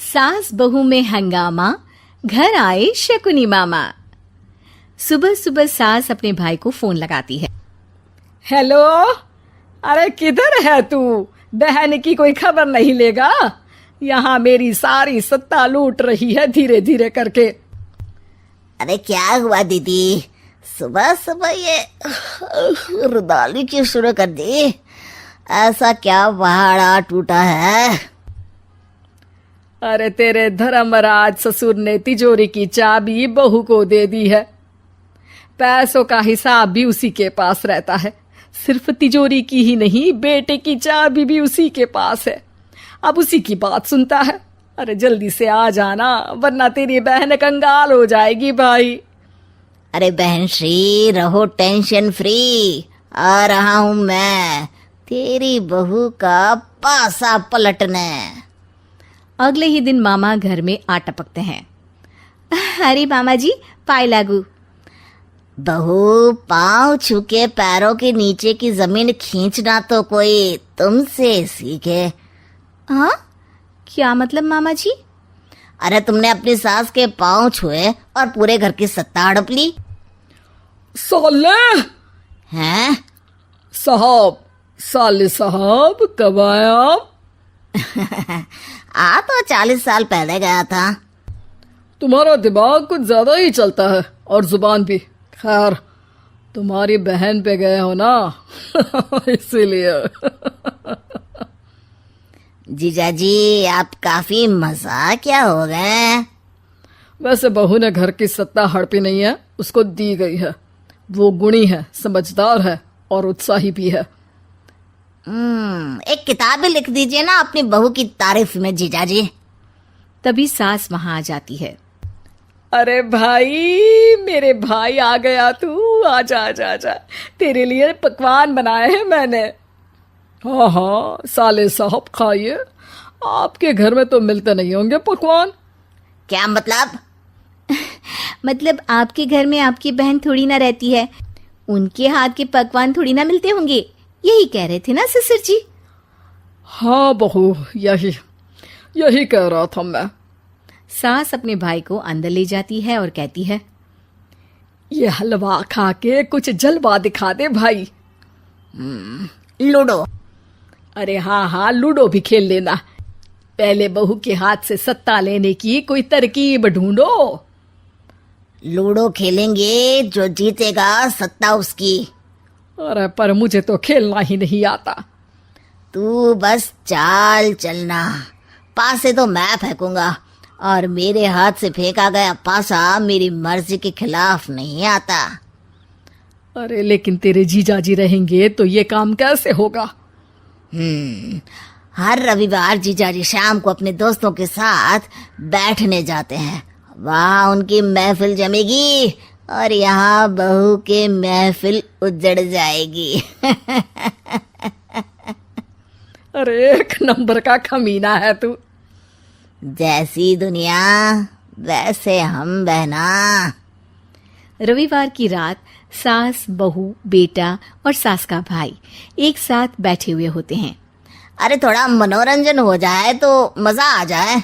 सास बहू में हंगामा, घर आए शकुनी मामा। सुबह सुबह सास अपने भाई को फोन लगाती है। हेलो, अरे किधर है तू? बहन की कोई खबर नहीं लेगा? यहाँ मेरी सारी सत्ता लूट रही है धीरे धीरे करके। अरे क्या हुआ दीदी, सुबह सुबह ये रुदाली क्यों शुरू कर दी? ऐसा क्या पहाड़ा टूटा है? अरे तेरे धर्मराज ससुर ने तिजोरी की चाबी बहू को दे दी है। पैसों का हिसाब भी उसी के पास रहता है। सिर्फ तिजोरी की ही नहीं, बेटे की चाबी भी उसी के पास है। अब उसी की बात सुनता है। अरे जल्दी से आ जाना, वरना तेरी बहन कंगाल हो जाएगी भाई। अरे बहन श्री, रहो टेंशन फ्री। आ रहा हूं मैं, तेरी बहू का पासा पलटने। अगले ही दिन मामा घर में आ टपकते हैं। अरे मामा जी, पाए लागू। बहू, पाँव छूके पैरों के नीचे की जमीन खींचना तो कोई तुमसे सीखे। हाँ, क्या मतलब मामा जी? अरे तुमने अपनी सास के पाँव छुए और पूरे घर की सत्ता हड़प ली। साले हैं? साले साहब कब आए आप? आ तो 40 साल पहले गया था। तुम्हारा दिमाग कुछ ज्यादा ही चलता है और जुबान भी। खैर, तुम्हारी बहन पे गए हो ना इसीलिए। जीजाजी, आप काफी मजाकिया हो गए। वैसे बहू ने घर की सत्ता हड़पी नहीं है, उसको दी गई है। वो गुणी है, समझदार है और उत्साही भी है। एक किताब भी लिख दीजिए ना अपनी बहू की तारीफ में जीजाजी। तभी सास वहां आ जाती है। अरे भाई, मेरे भाई आ गया तू। आजा आजा आजा, तेरे लिए पकवान बनाए हैं मैंने। हाँ हाँ साले साहब, खाइए। आपके घर में तो मिलते नहीं होंगे पकवान। क्या मतलब? मतलब आपके घर में आपकी बहन थोड़ी ना रहती है, उनके हाथ के पकवान थोड़ी ना मिलते होंगे, यही कह रहे थे ना ससुर जी? हाँ बहू, यही कह रहा था मैं। सास अपने भाई को अंदर ले जाती है और कहती है, ये हलवा खा के कुछ जलवा दिखा दे भाई। लूडो। अरे हाँ हाँ, लूडो भी खेल लेना। पहले बहू के हाथ से सत्ता लेने की कोई तरकीब ढूंढो। लूडो खेलेंगे, जो जीतेगा सत्ता उसकी। अरे पर मुझे तो खेलना ही नहीं आता। तू बस चाल चलना, पासे तो मैं फेंकूंगा और मेरे हाथ से फेंका गया पासा मेरी मर्जी के खिलाफ नहीं आता। अरे लेकिन तेरे जीजाजी रहेंगे तो ये काम कैसे होगा? हर रविवार जीजाजी शाम को अपने दोस्तों के साथ बैठने जाते हैं। वहाँ उनकी महफिल जमेगी और यहाँ बहू के महफिल उजड़ जाएगी। अरे एक नंबर का खमीना है तू। जैसी दुनिया वैसे हम बहना। रविवार की रात सास, बहू, बेटा और सास का भाई एक साथ बैठे हुए होते हैं। अरे थोड़ा मनोरंजन हो जाए तो मजा आ जाए।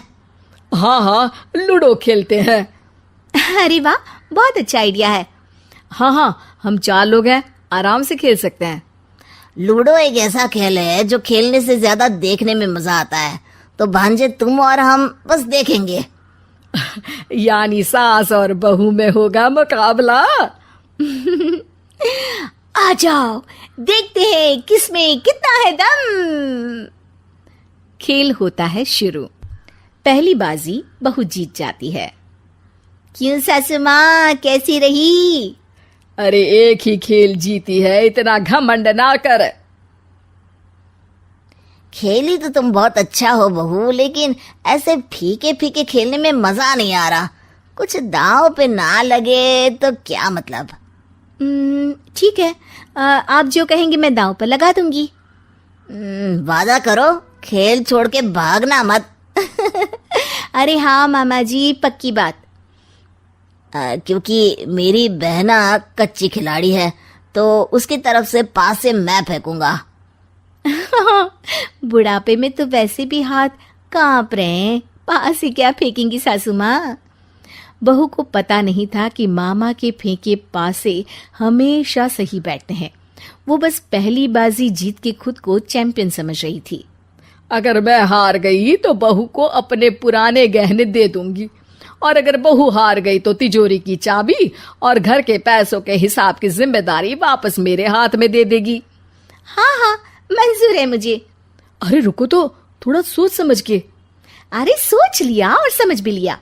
हाँ हाँ, लूडो खेलते हैं। अरे वाह, बहुत अच्छा आइडिया है। हाँ हाँ, हम 4 लोग हैं, आराम से खेल सकते हैं। लूडो एक ऐसा खेल है जो खेलने से ज्यादा देखने में मजा आता है। तो भांजे तुम और हम बस देखेंगे। यानी सास और बहू में होगा मुकाबला। आ जाओ, देखते हैं किसमें कितना है दम। खेल होता है शुरू। पहली बाजी बहू जीत जाती है। क्यों सासू माँ, कैसी रही? अरे एक ही खेल जीती है, इतना घमंड ना कर। खेली तो तुम बहुत अच्छा हो बहू, लेकिन ऐसे फीके फीके खेलने में मजा नहीं आ रहा। कुछ दांव पे ना लगे तो क्या मतलब? ठीक है, आप जो कहेंगे मैं दांव पर लगा दूंगी। वादा करो, खेल छोड़ के भागना मत। अरे हाँ मामा जी, पक्की बात। क्योंकि मेरी बहना कच्ची खिलाड़ी है, तो उसकी तरफ से पास से मैं फेंकूंगा। बुढ़ापे में तो वैसे भी हाथ कांप रहे हैं, पास ही क्या फेंकेंगी सासू माँ। बहू को पता नहीं था कि मामा के फेंके पासे हमेशा सही बैठते हैं। वो बस पहली बाजी जीत के खुद को चैंपियन समझ रही थी। अगर मैं हार गई तो बहू को अपने पुराने गहने दे दूंगी, और अगर बहू हार गई तो तिजोरी की चाबी और घर के पैसों के हिसाब की जिम्मेदारी वापस मेरे हाथ में दे देगी। हाँ हाँ, मंजूर है मुझे। अरे रुको तो, थोड़ा सोच समझ के। अरे सोच लिया और समझ भी लिया।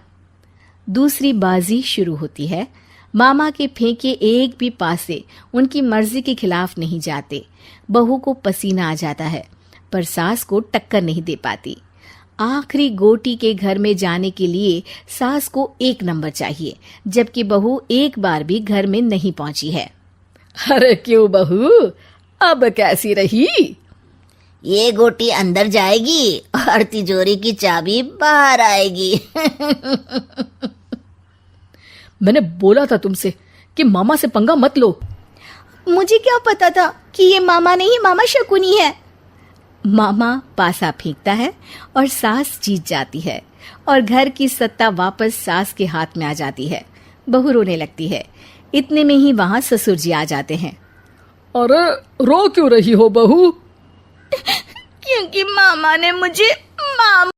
दूसरी बाजी शुरू होती है। मामा के फेंके एक भी पासे उनकी मर्जी के खिलाफ नहीं जाते। बहू को पसीना आ जाता है, पर सास को टक्कर नहीं दे पाती। आखिरी गोटी के घर में जाने के लिए सास को 1 नंबर चाहिए, जबकि बहू एक बार भी घर में नहीं पहुंची है। अरे क्यों बहू, अब कैसी रही? ये गोटी अंदर जाएगी और तिजोरी की चाबी बाहर आएगी। मैंने बोला था तुमसे कि मामा से पंगा मत लो। मुझे क्या पता था कि ये मामा नहीं, मामा शकुनी है। मामा पासा फेंकता है और सास जीत जाती है और घर की सत्ता वापस सास के हाथ में आ जाती है। बहू रोने लगती है। इतने में ही वहां ससुर जी आ जाते हैं। अरे रो क्यों रही हो बहू? क्योंकि मामा ने मुझे मामा